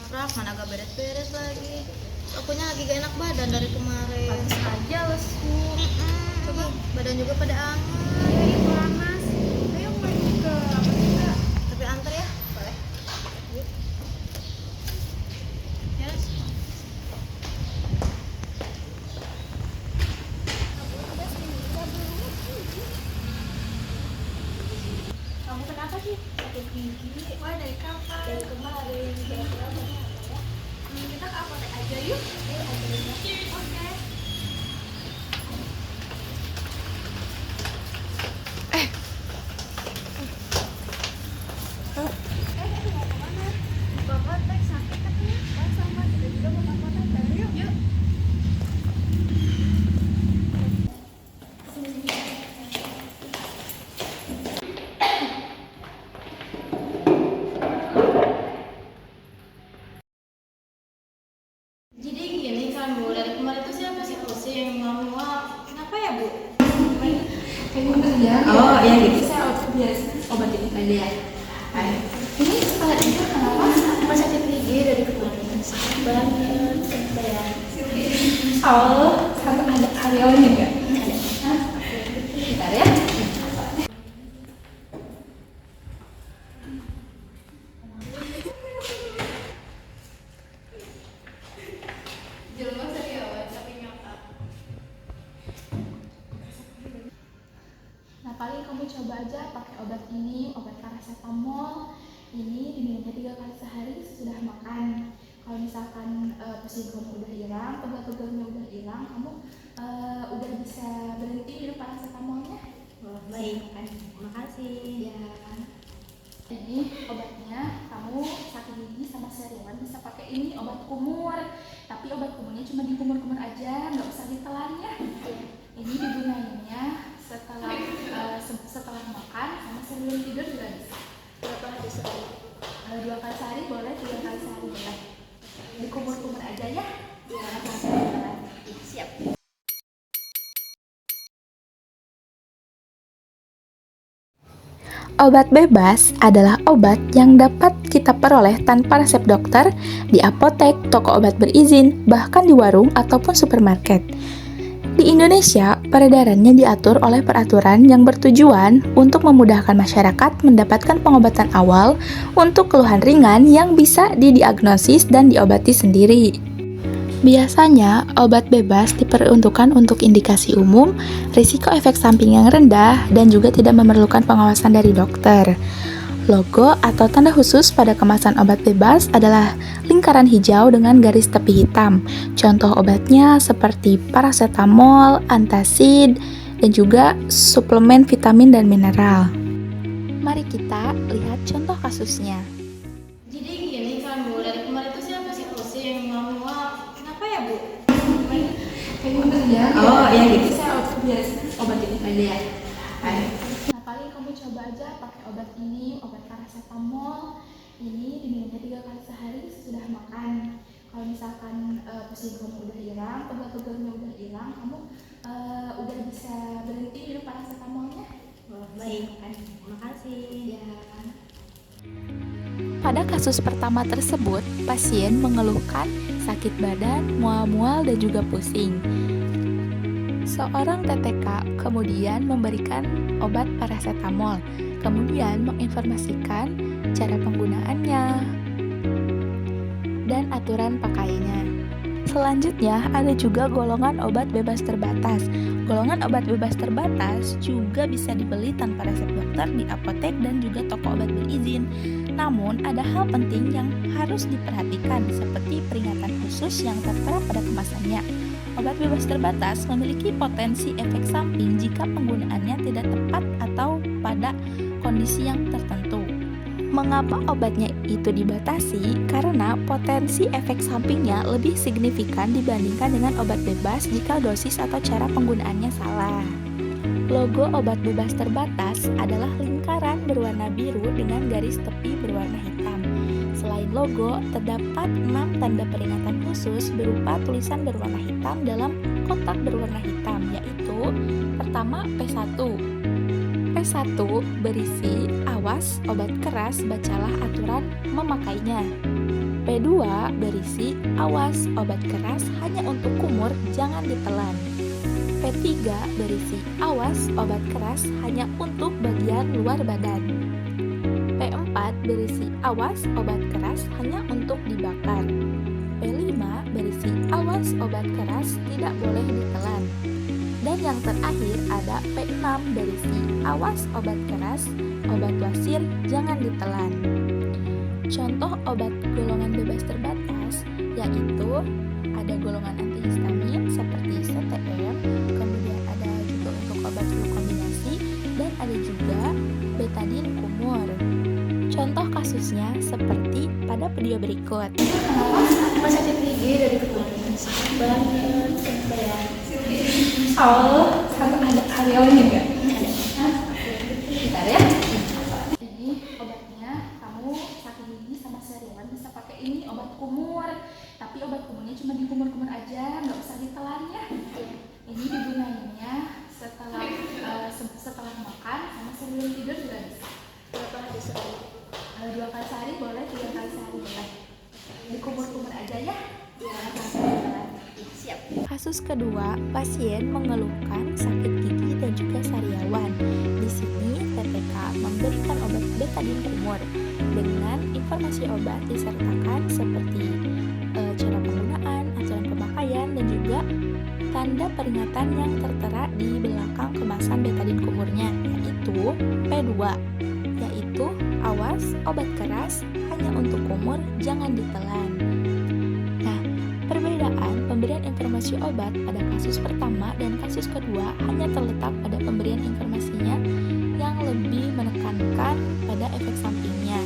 ketoprak, mana gak beres-beres lagi. Akunya lagi gak enak badan dari kemarin. Pantes aja lesu. Coba badan juga pada anget. Iya, panas. Ayo pergi ke apa kita? Tapi antar ya. Boleh. Yuk. Yes. Kamu kenapa sih? Sakit gigi. Wah, dari kapan? Dari kemarin. Kira-kira Kita ke apotek aja yuk. Oke. Mau kemana? Ke apotek sakit katanya. Sama kita juga mau ke apotek. Yuk. Yuk. Jadi gini kan Bu, dari kemarin tuh siapa sih pusing, mual-mual. Kenapa ya Bu? Ya. Oh ya gitu, saya biar obatin aja ya. Ini kepala ibu kenapa? Apa sakit gigi dari kemarin? Sakit banget, sampean. Oh, sampai ada karyawan juga. Hah? Bentar ya. Jelma sariawan tapi nyata. Nah, paling kamu coba aja pakai obat ini, obat paracetamol. Ini diminumnya 3 kali sehari sesudah makan. Kalau misalkan pusing kamu udah hilang, pegal-pegalnya udah hilang, kamu udah bisa berhenti minum paracetamolnya. Oh, baik, terima kasih. Ya. Ini obatnya, kamu sakit gigi sama seriusan bisa pakai ini obat kumur. Tapi obat kumurnya cuma di kumur-kumur aja, nggak usah ditelan ya. Ini digunainnya setelah makan sama sebelum tidur juga bisa. Berapa hari sekali? 2 kali sehari boleh, 3 kali sehari boleh. Di kumur-kumur aja ya. Ya, Siap. Obat bebas adalah obat yang dapat kita peroleh tanpa resep dokter di apotek, toko obat berizin, bahkan di warung ataupun supermarket. Di Indonesia, peredarannya diatur oleh peraturan yang bertujuan untuk memudahkan masyarakat mendapatkan pengobatan awal untuk keluhan ringan yang bisa didiagnosis dan diobati sendiri. Biasanya, obat bebas diperuntukkan untuk indikasi umum, risiko efek samping yang rendah, dan juga tidak memerlukan pengawasan dari dokter. Logo atau tanda khusus pada kemasan obat bebas adalah lingkaran hijau dengan garis tepi hitam. Contoh obatnya seperti paracetamol, antacid, dan juga suplemen vitamin dan mineral. Mari kita lihat contoh kasusnya. Jadi gini kan Bu, dari kemarin tuh siapa sih pusing, mual-mual. Kenapa ya Bu? Ya. Oh, ya gitu. Saya biar obatin aja ya. Nah, paling kamu coba aja pakai obat ini, obat paracetamol. Ini diminumnya 3 kali sehari sesudah makan. Kalau misalkan pusing kamu udah hilang, pegal-pegalnya udah hilang, kamu udah bisa berhenti minum paracetamolnya. Oh, baik, terima kasih. Ya. Pada kasus pertama tersebut, pasien mengeluhkan sakit badan, mual-mual, dan juga pusing. Seorang TTK kemudian memberikan obat paracetamol, kemudian menginformasikan cara penggunaannya dan aturan pakainya. Selanjutnya, ada juga golongan obat bebas terbatas. Golongan obat bebas terbatas juga bisa dibeli tanpa resep dokter di apotek dan juga toko obat berizin. Namun, ada hal penting yang harus diperhatikan seperti peringatan khusus yang tertera pada kemasannya. Obat bebas terbatas memiliki potensi efek samping jika penggunaannya tidak tepat atau pada kondisi yang tertentu. Mengapa obatnya itu dibatasi? Karena potensi efek sampingnya lebih signifikan dibandingkan dengan obat bebas jika dosis atau cara penggunaannya salah. Logo obat bebas terbatas adalah lingkaran berwarna biru dengan garis tepi berwarna hitam. Selain logo, terdapat 6 tanda peringatan khusus berupa tulisan berwarna hitam dalam kotak berwarna hitam, yaitu pertama P1. P1 berisi awas obat keras, bacalah aturan memakainya. P2 berisi awas obat keras hanya untuk kumur jangan ditelan. P3 berisi awas obat keras hanya untuk bagian luar badan. P4 berisi awas obat keras hanya untuk dibakar. P5 berisi awas obat keras tidak boleh ditelan. Dan yang terakhir ada P6 berisi awas obat keras, obat wasir jangan ditelan. Contoh obat golongan bebas terbatas yaitu ada golongan antihistamin seperti CTM, kemudian ada juga untuk obat flu kombinasi, dan ada juga betadin kumur. Contoh kasusnya seperti pada video berikut. Kenapa sakit gigi dari kemarin? Sakit banget, sampai ya. Oh, ada karyawannya nggak? Ada. Bentar ya. Ini obatnya, kamu sakit gigi sama sariawan bisa pakai ini obat kumur. Tapi obat kumurnya cuma di kumur-kumur aja, nggak usah ditelan ya. Ini digunainnya setelah makan sama sebelum tidur juga bisa. Berapa hari sekali? 2 kali sehari boleh, 3 kali sehari boleh. Dikumur-kumur aja ya. Siap. Kasus kedua, pasien mengeluhkan sakit gigi dan juga sariawan. Di sini TPK memberikan obat betadin kumur dengan informasi obat disertakan seperti cara penggunaan, aturan pemakaian, dan juga tanda peringatan yang tertera di belakang kemasan betadin kumurnya, yaitu P2, yaitu awas obat keras hanya untuk kumur jangan ditelan. Nah, perbedaan pemberian informasi obat pada kasus pertama dan kasus kedua hanya terletak pada pemberian informasinya yang lebih menekankan pada efek sampingnya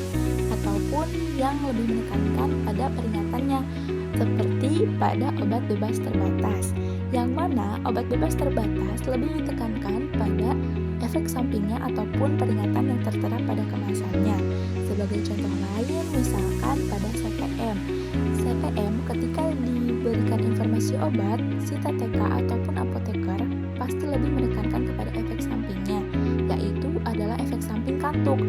ataupun yang lebih menekankan pada peringatannya, seperti pada obat bebas terbatas, yang mana obat bebas terbatas lebih ditekankan pada efek sampingnya ataupun peringatan yang tertera pada kemasannya. Sebagai contoh lain, misalkan pada CPM. CPM ketika diberikan informasi obat, si TTK ataupun apoteker pasti lebih menekankan kepada efek sampingnya, yaitu adalah efek samping kantuk.